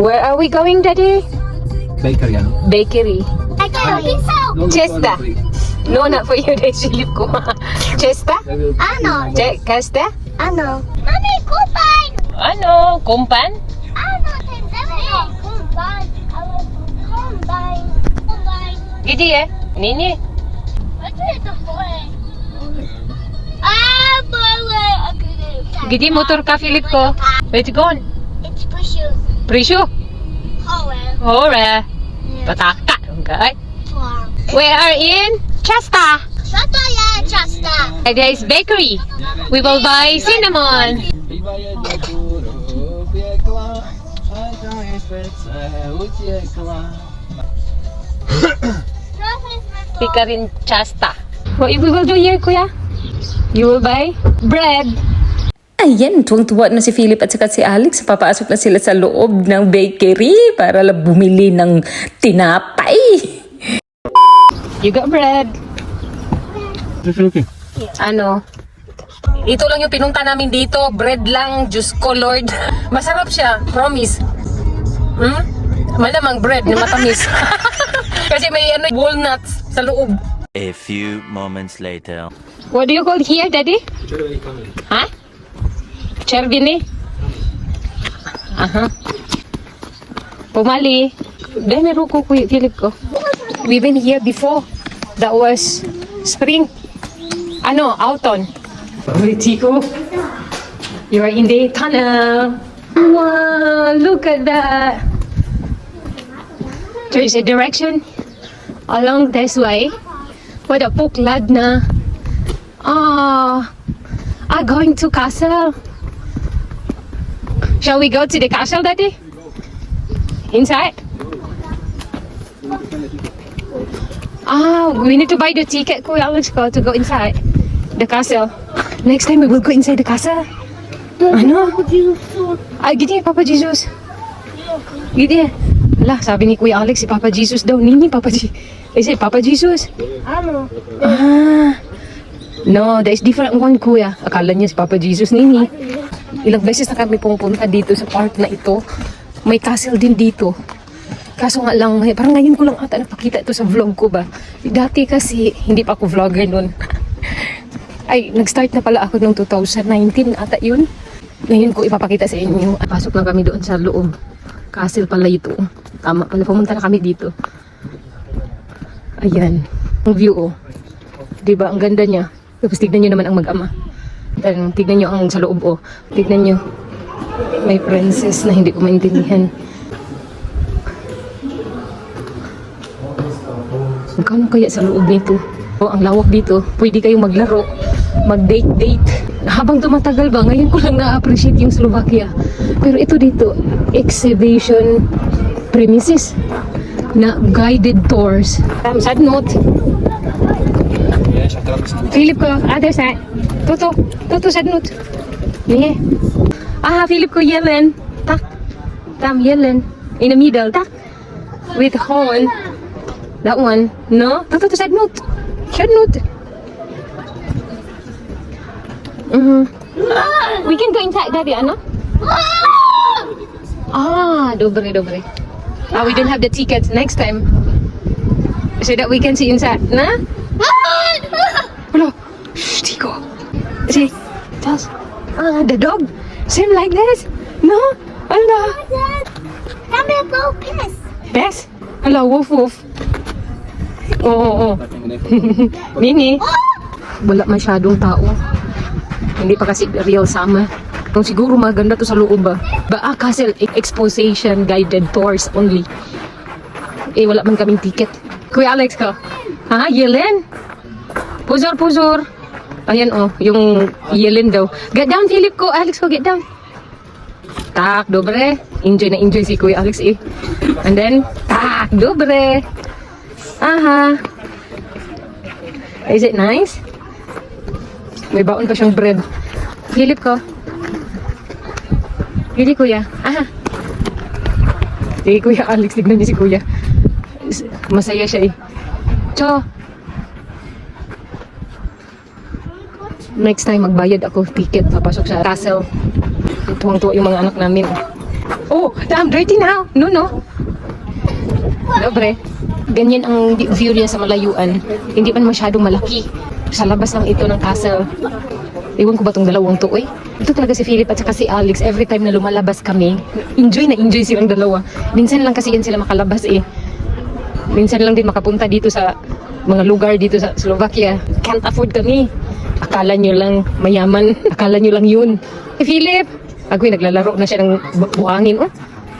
Where are we going, Daddy? Bakery, ano? Bakery. I got a pizza. Chesta. No, not for you, Daddy. Philip ko. Chesta? Ano? Kasta? Ano? Mami, kupay! Ano? Kumpan? Ano? Tendere! Kumbay! Kumbay! Kumbay! Gidi eh. Nini. Ano ito po eh? Ah, boy! Gidi motor ka, Philip ko. Where's it gone? It's pushu. Presyo. Howe. Hore. Pataka. Okay. We are in Chesta. Shata ya, Chasta. There is bakery. We will buy cinnamon. Pika rin Chesta. What we will do here, Kuya? You will buy bread. Ayan, tuwang-tuwa na si Philip at saka si Alex. Papasok na sila sa loob ng bakery para bumili ng tinapay. You got bread. Okay. Ano? Ito lang yung pinunta namin dito. Bread lang. Diyos ko, Lord. Masarap siya. Promise. Malamang bread na matamis. Kasi may walnuts sa loob. A few moments later. What do you call here, Daddy? Ha? Chervini? Aha. Pumali. Dahil meron ko, Kuya Philip ko. We've been here before. That was spring. Ano, autumn. Uy, Chico. You are in the tunnel. Wow, look at that. There is a direction along this way. What a puklad na. Going to castle. Shall we go to the castle, Daddy? Inside? We need to buy the ticket, Kuya Alex, to go inside the castle. Next time we will go inside the castle. Ano? Gidi, Papa Jesus. Gidi. Ala, sabi ni Kuya Alex, si Papa Jesus daw. Nini, Papa Jesus. Is it Papa Jesus? Ano? No, there is different one, Kuya. Akala niya si Papa Jesus, Nini. Ilang beses na kami pumunta dito sa park na ito. May castle din dito. Kaso nga lang, parang ngayon ko lang ata napakita ito sa vlog ko ba. Dati kasi, hindi pa ako vlogger nun. Ay, nag-start na pala ako noong 2019 ata yun. Ngayon ko ipapakita sa inyo. Pasok lang kami doon sa loob. Castle pala ito. Tama pala, pumunta na kami dito. Ayan. Ang view, oh. Diba, ang ganda niya. Tapos tignan nyo naman ang mag-ama. And tignan nyo ang sa loob, oh. Tignan nyo. May princess na hindi ko maintindihan. Magkano kaya sa loob nito? Oh, ang lawak dito. Pwede kayong maglaro. Mag-date-date. Habang tumatagal ba, ngayon ko lang na-appreciate yung Slovakia. Pero ito dito, exhibition premises na guided tours. Sad note. Philip ko, other side. Toto sad note. Yeah. Philip ko yellen. Tak. Tam yellen. In the middle. Tak. With horn. That one. No? Toto sad note. Sad note. We can go inside, Daddy, ano? Dobre. We don't have the tickets next time. So that we can see inside. Na? Hello. Shh, Tico. See? Just, the dog. Same like this? No? Hello. Kami go piss. Bes? Hello, woof. Oo. Nini? Wala masyadong tao. Hindi pa kasi real summer. Kung siguro maganda to sa loob ba? Castle exposition guided tours only. Wala man kaming ticket. Kuya Alex ko. Yellen? Puzor. Ayan, oh. Yung Yellen daw. Get down, Philip ko. Alex ko, get down. Tak, dobre. Enjoy si Kuya Alex eh. And then, tak, dobre. Is it nice? May baon pa siyang bread. Philip ko. Hindi, Kuya. Sige, Kuya Alex. Tignan niyo si Kuya. Masaya siya eh. Cho. Next time magbayad ako ticket. Papasok sa castle. Tuwang-tuwa yung mga anak namin. Oh, damn, dirty now. No. Dobre. Ganyan ang view niya sa malayuan. Hindi man masyadong malaki. Sa labas lang ito ng castle. Iwan ko ba itong dalawang to, eh? Ito talaga si Philip at saka si Alex. Every time na lumalabas kami, enjoy silang dalawa. Minsan lang kasi yan sila makalabas, eh. Minsan lang din makapunta dito sa mga lugar dito sa Slovakia. Can't afford kami. Akala nyo lang mayaman. Akala nyo lang yun. Eh, Philip! Agoy, naglalaro na siya ng buhangin. Oh,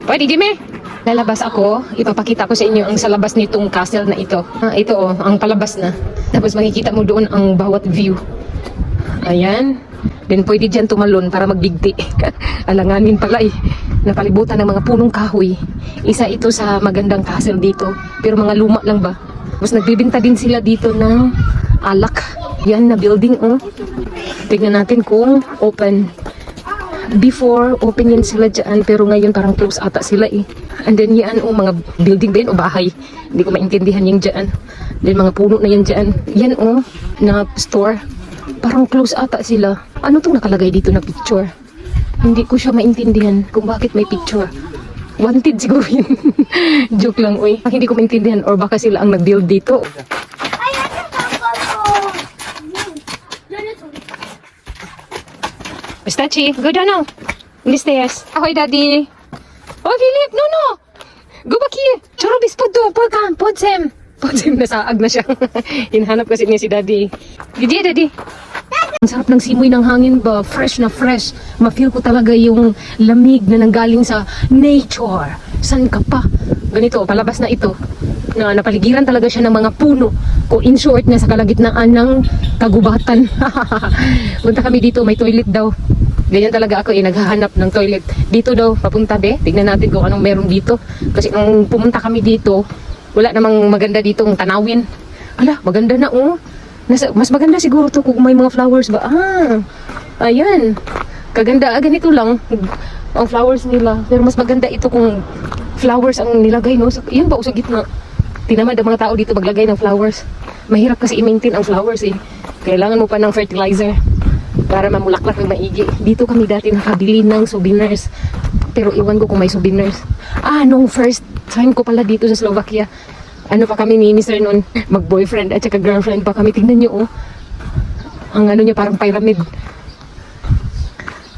pwede, Jimmy? Lalabas ako. Ipapakita ko sa inyo ang sa labas nitong castle na ito. Ito, oh, ang palabas na. Tapos makikita mo doon ang bawat view. Ayan. Then pwede dyan tumalon para magbigti. Alanganin pala, eh. Napalibutan ng mga punong kahoy. Isa ito sa magandang castle dito. Pero mga luma lang ba? Tapos nagbibinta din sila dito ng alak. Yan na building, oh. Tignan natin kung open. Before, open yan sila dyan. Pero ngayon parang close ata sila, eh. And then yan, oh, mga building ba yun o bahay? Hindi ko maintindihan yung dyan. Then mga puno na yan dyan. Yan, oh, na store. Parang close ata sila. Ano itong nakalagay dito na picture? Hindi ko siya maintindihan kung bakit may picture. Wanted siguro yun. Joke lang, uy. Hindi ko maintindihan or baka sila ang nag-build dito. Stachi, go down now. In the stairs. Ahoy, Daddy. Oh, Philip, no. Go back here. Chorobis, pod do. Pod Sam. Pod Sam, nasaag na siya. Hinahanap kasi niya si Daddy. Daddy. Ang sarap ng simoy ng hangin ba? Fresh na fresh. Ma-feel ko talaga yung lamig na nanggaling sa nature. San ka pa? Ganito, palabas na ito. Na napaligiran talaga siya ng mga puno. O in short, nasa kalagitnaan ng kagubatan. Punta kami dito, may toilet daw. Ganyan talaga ako, naghahanap ng toilet. Dito daw, papunta be. Tignan natin kung anong meron dito. Kasi nung pumunta kami dito, wala namang maganda dito ang tanawin. Ala, maganda na, oh. Mas maganda siguro to kung may mga flowers ba. Ayan. Kaganda, ganito lang ang flowers nila. Pero mas maganda ito kung flowers ang nilagay, no? Yan ba o sa gitna? Tinamad ang mga tao dito maglagay ng flowers. Mahirap kasi i-maintain ang flowers, eh. Kailangan mo pa ng fertilizer para mamulaklak ng maigi. Dito kami dati nakabili ng souvenirs. Pero iwan ko kung may souvenirs. Nung first time ko pala dito sa Slovakia, ano pa kami ni Mr. noon, mag-boyfriend at saka girlfriend pa kami. Tingnan nyo, oh. Ang ano niya, parang pyramid.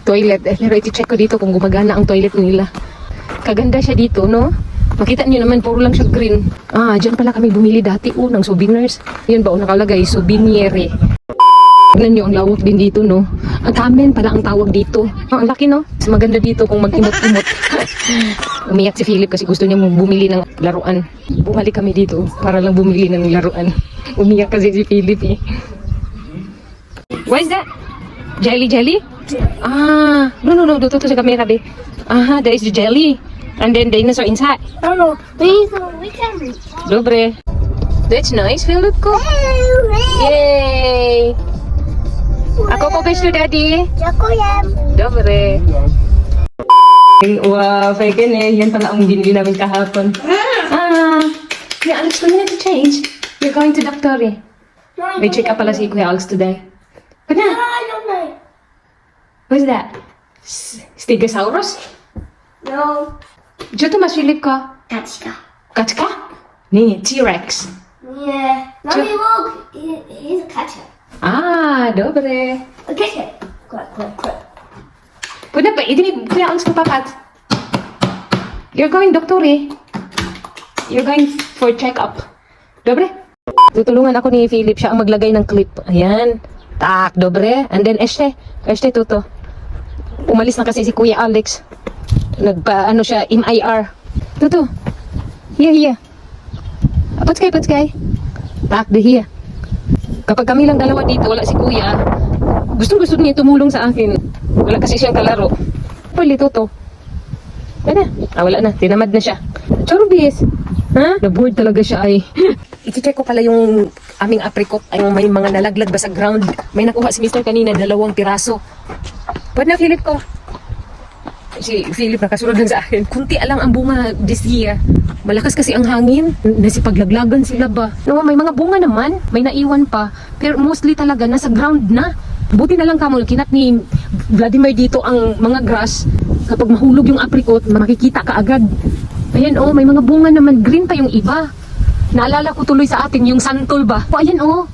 Toilet. Pero iti-check ko dito kung gumagana ang toilet nila. Kaganda siya dito, no? Makita nyo naman, puro lang siya green. Dyan pala kami bumili dati, ng souvenirs. Yun ba, nakalagay, souveniere. Tignan nyo, ang lawak din dito, no? Ang kamen pala ang tawag dito. Ang laki, no? Mas maganda dito kung mag-imot-imot. Umiyak si Philip kasi gusto niya bumili ng laruan. Bumalik kami dito para lang bumili ng laruan. Umiyak kasi si Philip, eh. What is that? Jelly? No. Dito sa camera, be. That is the jelly. And then dinosaur inside. No. We can reach. Dobre. That's nice, Philip ko. Yay! Ako po best to Daddy. Dziękuję. Dobre. Wow, fake yan pala ang binili namin kahapon. Yeah, Alex, we need to change. You're going to doctor, eh. May check up pala si Kuya Alex today. But na. I don't know. What's that? Stegosaurus? No. Diyo to mas Philip ko. Kaczka. Kaczka? Nee, T-Rex. Yeah. Mommy, look. He's a kaczka. Dobre. A kaczka. Quick. Pwede pa, idini Kuya Alex ko papat. You're going doctor, eh. You're going for check-up. Dobre? Tutulungan ako ni Philip, siya ang maglagay ng clip. Ayan. Tak, dobre. And then, este tuto. Umalis na kasi si Kuya Alex. Nagpa, siya, MIR. Tuto. Here. Patskay. Tak, here. Kapag kami lang dalawa dito, wala si Kuya, gusto niya tumulong sa akin. Wala kasi siyang kalaro. Pwede, Tuto. Wala na. Tinamad na siya. Chorbis. Na-bored talaga siya, ay. I-check ko pala yung aming apricot. Ay, may mga nalaglag ba sa ground. May nakuha si Mr. kanina, 2 piraso. Pwede na, Philip ko. Si Philip nakasunod lang sa akin. Kunti lang ang bunga this year. Malakas kasi ang hangin. Nasipaglaglagan sila ba? No, may mga bunga naman. May naiwan pa. Pero mostly talaga nasa ground na. Buti na lang kamo, kinat ni Vladimir dito ang mga grass. Kapag mahulog yung apricot, makikita ka agad. Ayan oh, may mga bunga naman. Green pa yung iba. Naalala ko tuloy sa atin yung santol ba? O ayan oh,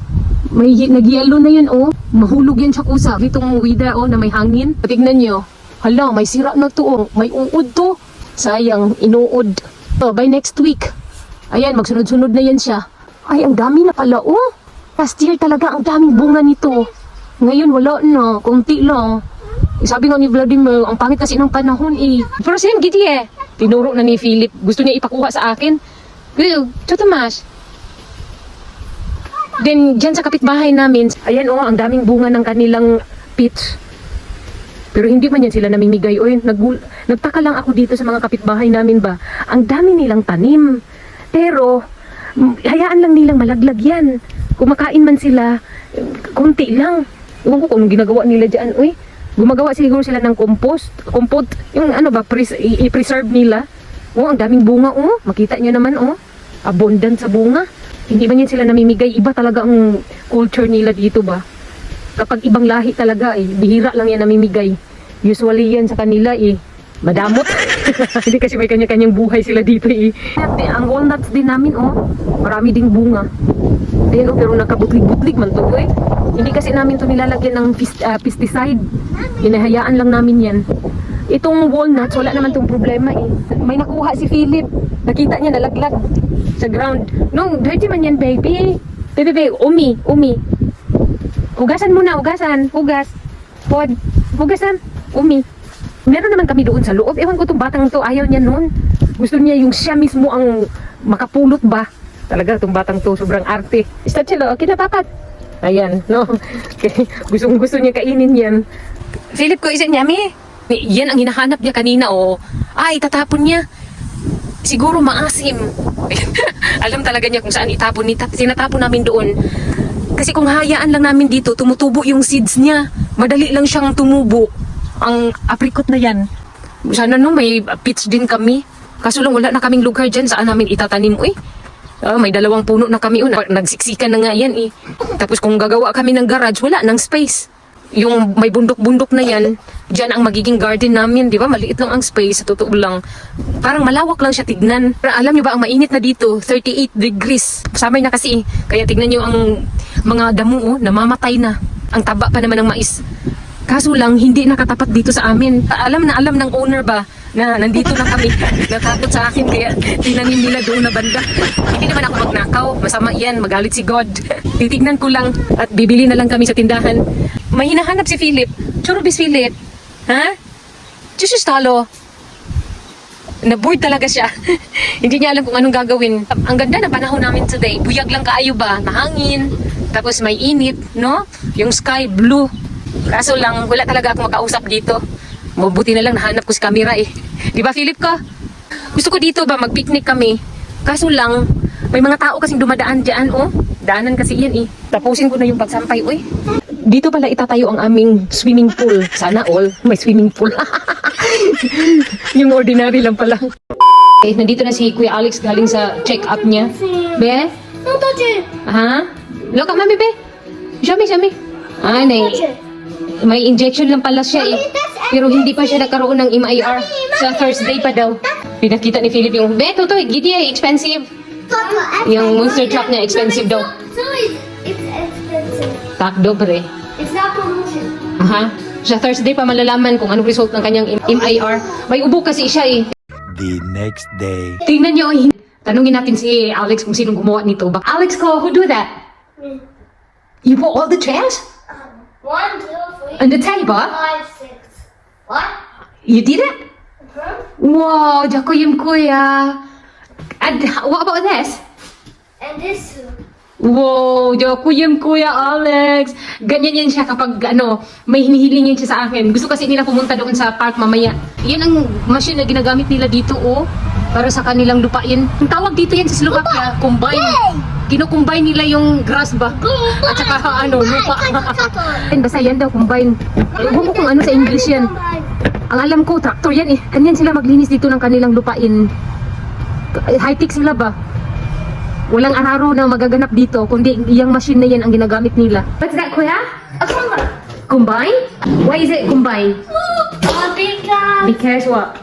may nag-yellow na yan oh. Mahulog yan siya kusa. Itong wida oh na may hangin. Tignan nyo. Hala, may sira na to oh. May uod to. Sayang, inuod. So, by next week. Ayan, magsunod-sunod na yan siya. Ay, ang dami na pala oh. Last year talaga, ang daming bunga nito. Ngayon wala na, konti lang. Sabi nga ni Vladimir, ang pangit kasi ng panahon eh. Pero same gidi eh. Tinuro na ni Philip. Gusto niya ipakuha sa akin. Well, Tomas. Then, dyan sa kapitbahay namin, ayan oh, ang daming bunga ng kanilang peach. Pero hindi man yan sila namimigay. Oy, nagtaka lang ako dito sa mga kapitbahay namin ba. Ang dami nilang tanim. Pero, hayaan lang nilang malaglag yan. Kumakain man sila, konti lang. Ewan ko kung anong ginagawa nila dyan. Uy, gumagawa siguro sila ng compot, yung ano ba, i-preserve nila. Oh, ang daming bunga, oh. Makita nyo naman, oh. Abundant sa bunga. Hindi man yan sila namimigay. Iba talaga ang culture nila dito ba. Kapag ibang lahi talaga, bihira lang yan namimigay. Usually yan sa kanila, madamot. Hindi kasi may kanya-kanyang buhay sila dito, Ang walnuts din namin, oh. Marami ding bunga. Ayan, oh, pero nakabutlig-butlig man to, Hindi kasi namin to nilalagyan ng pesticide. Hinahayaan lang namin yan. Itong walnuts, wala naman tong problema, May nakuha si Philip. Nakita niya, nalaglag sa ground. No, dirty man yan, baby. Baby, umi. Hugasan muna, hugas. Hugasan, umi. Meron naman kami doon sa loob. Ewan ko itong batang to, ayaw niya noon. Gusto niya yung siya mismo ang makapulot ba. Talaga, itong batang to, sobrang arte. Start sila, okay na papat. Ayan, no. Gusto niya kainin yan. Philip ko, is it yummy? Yan ang hinahanap niya kanina, oh. Ay, tatapon niya. Siguro maasim. Alam talaga niya kung saan itapon. Sinatapon namin doon. Kasi kung hayaan lang namin dito, tumutubo yung seeds niya. Madali lang siyang tumubo. Ang apricot na yan. Sana no, may peach din kami. Kaso lang wala na kaming lugar dyan saan namin itatanim. Uy, may 2 puno na kami. Nagsiksikan na nga yan Tapos kung gagawa kami ng garage, wala nang space. Yung may bundok-bundok na yan, dyan ang magiging garden namin, di ba? Maliit lang ang space, sa totoo lang. Parang malawak lang siya tignan. Pero alam niyo ba, ang mainit na dito, 38 degrees. Samay na kasi, kaya tignan niyo ang mga damo, namamatay na. Ang taba pa naman ng mais. Kaso lang, hindi nakatapat dito sa amin. Alam ng owner ba, na nandito na kami. Natakot sa akin, kaya tinanim nila doon na banda. Hindi naman ako magnakaw. Masama yan, magalit si God. Titignan ko lang at bibili na lang kami sa tindahan. May hinahanap si Philip. Churubis Philip. Ha? Diyos talo. Na-bored talaga siya. Hindi niya alam kung anong gagawin. Ang ganda na panahon namin today. Buyag lang kaayo ba? Mahangin. Tapos may init, no? Yung sky blue. Kaso lang, wala talaga akong makausap dito. Mabuti na lang nahanap ko si camera Di ba Philip ko? Gusto ko dito ba mag-picnic kami. Kaso lang, may mga tao kasing dumadaan dyan, oh. Daanan kasi yan Tapusin ko na yung pagsampay, uy. Dito pala itatayo ang aming swimming pool. Sana all may swimming pool. Yung ordinary lang pala. Okay, nandito na si Kuya Alex galing sa check-up niya. Be? Don't touch it. Ha? Look, mami, be. Show me. May injection lang pala siya Pero hindi pa siya nagkaroon ng MIR. Sa Thursday pa daw. Pinakita ni Philip yung, be, Totoy, gidi expensive. Yung monster truck niya, expensive daw. So it's expensive. Takdo, pre. It's not promotion. Aha. Sa Thursday pa malalaman kung anong result ng kanyang MIR. May ubo kasi siya The next day. Tingnan niyo, tanungin natin si Alex kung sinong gumawa nito. Alex ko, who do that? Me. You put all the chairs? 1, 2, 3, On the table? 5, 6. What? You did it? Wow, Jakuyim Kuya. And what about this? And this too. Wow, Jakuyim Kuya Alex. Ganyan yan siya kapag may hinihiling yan siya sa akin. Gusto kasi nila pumunta doon sa park mamaya. Yan ang machine na ginagamit nila dito, para sa kanilang lupain. Ang tawag dito yan sa Slovakia, combine. Kino-combine nila yung grass ba? At saka lupa. Basta yan daw, combine. Ewan ko kung ano sa English yan. Ang alam ko, tractor yan Ganyan sila maglinis dito ng kanilang lupain. High-tech sila ba? Walang araro na magaganap dito, kundi yung machine na yan ang ginagamit nila. What's that, Kuya? A combine. Combine? Why is it combine? Because Because what?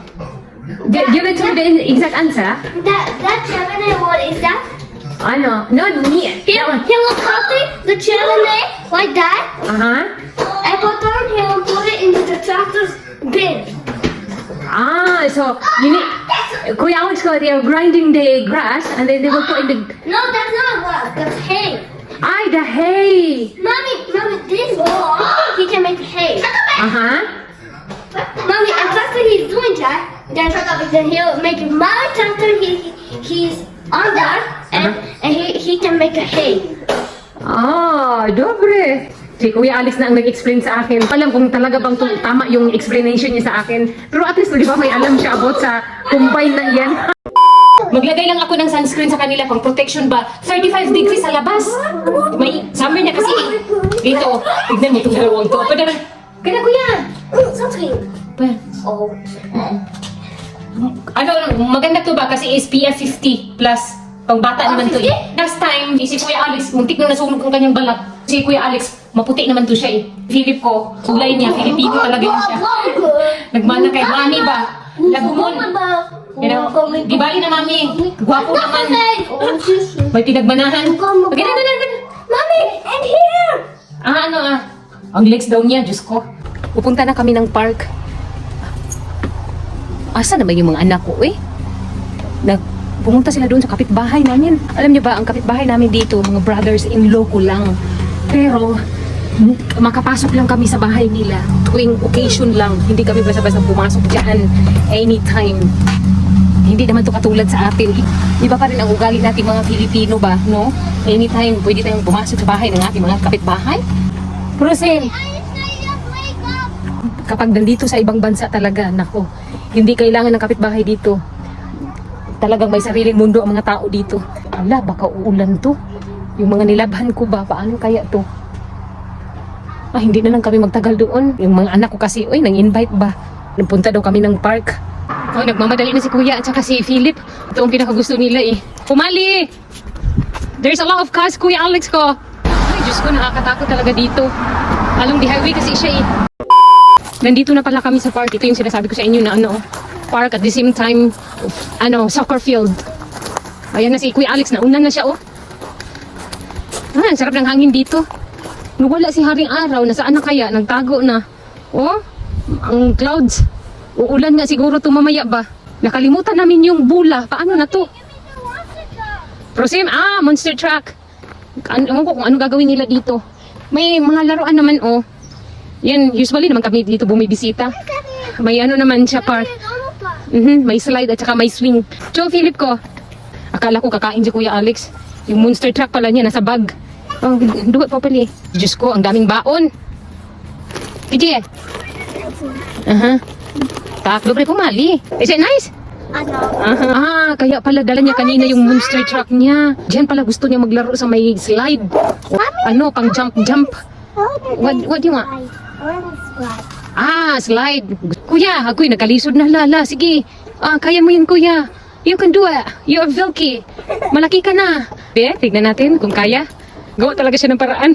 Give it to me the exact answer. That Gemini, what is that? I know. No, me. Helicopter, the Gemini, like that. Uh-huh. Apple turn, he will put it into the tractor's bin. Ah, so you need. Kuya Alex, they are grinding the grass and then they will put in the. No, that's not what. That's hay. The hay. Mommy, this wall, he can make hay. Uh-huh. Mommy, and after he's doing that, then he'll make my tractor. He's on that, and he can make a hay. Ah, dobre. Si Kuya Alex na ang nag-explain sa akin. Alam kung talaga bang tama yung explanation niya sa akin. Pero at least, di ba, may alam siya about sa combine na yan. Maglagay lang ako ng sunscreen sa kanila pang protection ba. 35 degrees sa labas. May summer niya kasi. Dito, tignan mo itong dalawang to. Pwede rin. Kaya kuya. Sunscreen. Oh. Ano, maganda to ba? Kasi SPF 50 plus. Pang bata naman to eh. Last time, si Kuya Alex, muntik na nasunog ang kanyang balat. Si Kuya Alex, maputi naman to siya eh. Philip ko, kulay niya, Filipino talaga yun siya. Nagmana kay Mami ba? Lagumon. You know, di bali na Mami. Gwapo naman. May pinagmanahan. Ganun. Mommy, and here. Ang legs daw niya, Diyos ko. Pupunta na kami ng park. Asa naman yung mga anak ko eh? Pumunta sila doon sa kapitbahay namin. Alam niyo ba, ang kapitbahay namin dito, mga brothers-in-law ko lang. Pero, makapasok lang kami sa bahay nila. Tuwing occasion lang. Hindi kami basta-basta pumasok dyan anytime. Hindi naman to katulad sa atin. Iba pa rin ang ugali natin mga Pilipino ba, no? Anytime, pwede tayong pumasok sa bahay ng ating mga kapitbahay. Pero kapag nandito sa ibang bansa talaga, nako, hindi kailangan ng kapitbahay dito. Talagang may sariling mundo ang mga tao dito. Ala, baka uulan to. Yung mga nilabhan ko ba, paano kaya to? Hindi na lang kami magtagal doon. Yung mga anak ko kasi, nang-invite ba? Nagpunta daw kami ng park. Nagmamadali na si Kuya at saka si Philip. Ito ang pinakagusto nila eh. Pumali! There's a lot of cars, Kuya Alex ko. Ay, Diyos ko, nakakatakot talaga dito. Along the highway kasi siya eh. Nandito na pala kami sa park. Ito yung sinasabi ko sa inyo na park at the same time, soccer field. Ayan na si Kuya Alex, nauna na siya oh. Ang sarap ng hangin dito. Wala si Haring Araw, nasaan na kaya? Nagtago na. Oh, ang clouds. Uulan nga siguro tumamaya ba? Nakalimutan namin yung bula. Paano na to? Prosim, monster truck. Ewan ko kung ano gagawin nila dito. May mga laruan naman oh. Yan, usually naman kami dito bumibisita. May naman siya park. May slide at saka may swing. Joe, Philip ko. Akala ko kakain si Kuya Alex. Yung monster truck pala niya nasa bag. Duwat pa pala eh. Diyos ko, ang daming baon. PJ Taklo pre pumali. Is it nice? Kaya pala dala niya kanina yung monster truck niya. Diyan pala gusto niya maglaro sa may slide. Pang jump. What do you want? Slide. Kuya, ako'y nagkalisod na lala. Sige, kaya mo yun kuya. You can do it. You're Vilky. Malaki ka na. Tignan natin kung kaya. Gawa talaga siya ng paraan.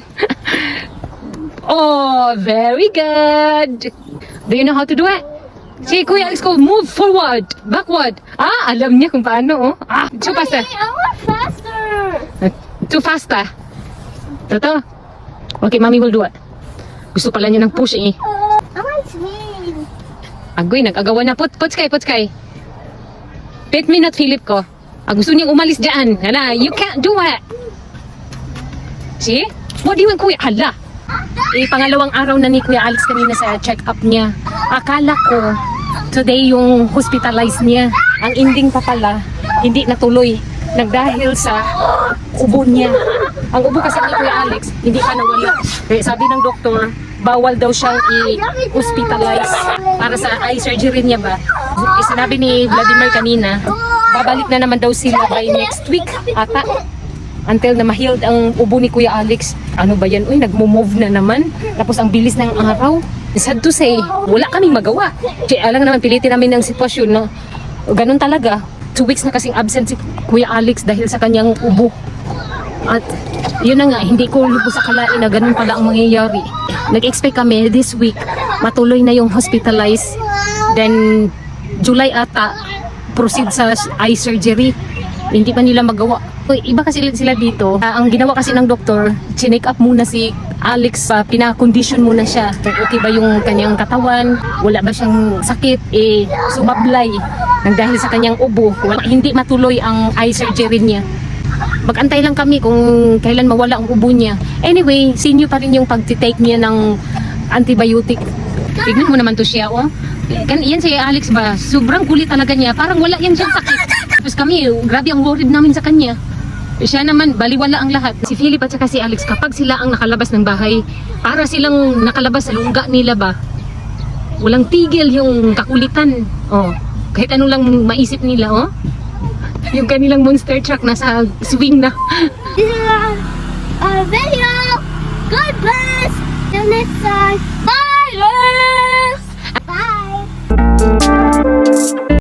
Oh, very good. Do you know how to do it? Sige kuya, let's go. Move forward, backward. Alam niya kung paano. Too faster. I want faster. Too faster. Toto. Okay, mommy will do it. Gusto pala niya ng push eh. I want swing. Agoy, nag-agawa na. Puts kay. Pet me not Philip ko. Gusto niyang umalis dyan. You can't do it. See? What do you want, kuya? Hala. Pangalawang araw na ni Kuya Alex kanina sa check-up niya. Akala ko, today yung hospitalized niya. Ang ending pa pala, hindi natuloy. Nagdahil sa ubo niya. Ang ubo kasi ni Kuya Alex, hindi pa nawala. Kaya sabi ng doktor, bawal daw siyang i-hospitalize para sa eye surgery niya ba. Sinabi ni Vladimir kanina, babalik na naman daw sila by next week ata. Until na ma-healed ang ubo ni Kuya Alex. Ano ba yan? Nagmo-move na naman. Tapos ang bilis ng araw. Sad to say, wala kaming magawa. Alam naman, pilitin namin ng sitwasyon, no? Ganun talaga. 2 weeks na kasing absent si Kuya Alex dahil sa kanyang ubo. At yun na nga, hindi ko lubos akalain na ganun pala ang mangyayari. Nag-expect kami this week, matuloy na yung hospitalized Then, July ata, proceed sa eye surgery. Hindi pa nila magawa. Uy, iba kasi sila dito. Ang ginawa kasi ng doktor, chinek up muna si Alex, pinakondisyon muna siya. Okay ba yung kanyang katawan? Wala ba siyang sakit? Sumablay nang dahil sa kanyang ubo. Hindi matuloy ang eye surgery niya. Mag-antay lang kami kung kailan mawala ang ubo niya. Anyway, sinyo pa rin yung pag-take niya ng antibiotic. Tignan mo naman to siya, oh. Yan si Alex ba, sobrang kulit talaga niya. Parang wala yan siyang sakit. Tapos kami, grabe ang worried namin sa kanya. Siya naman, baliwala ang lahat. Si Philip at saka si Alex, kapag sila ang nakalabas ng bahay, para silang nakalabas sa lungga nila ba, walang tigil yung kakulitan. Oh, kahit ano lang maisip nila, oh. Yung kanilang monster truck nasa swing na. This is our video. God bless. Till next time. Bye. Bye.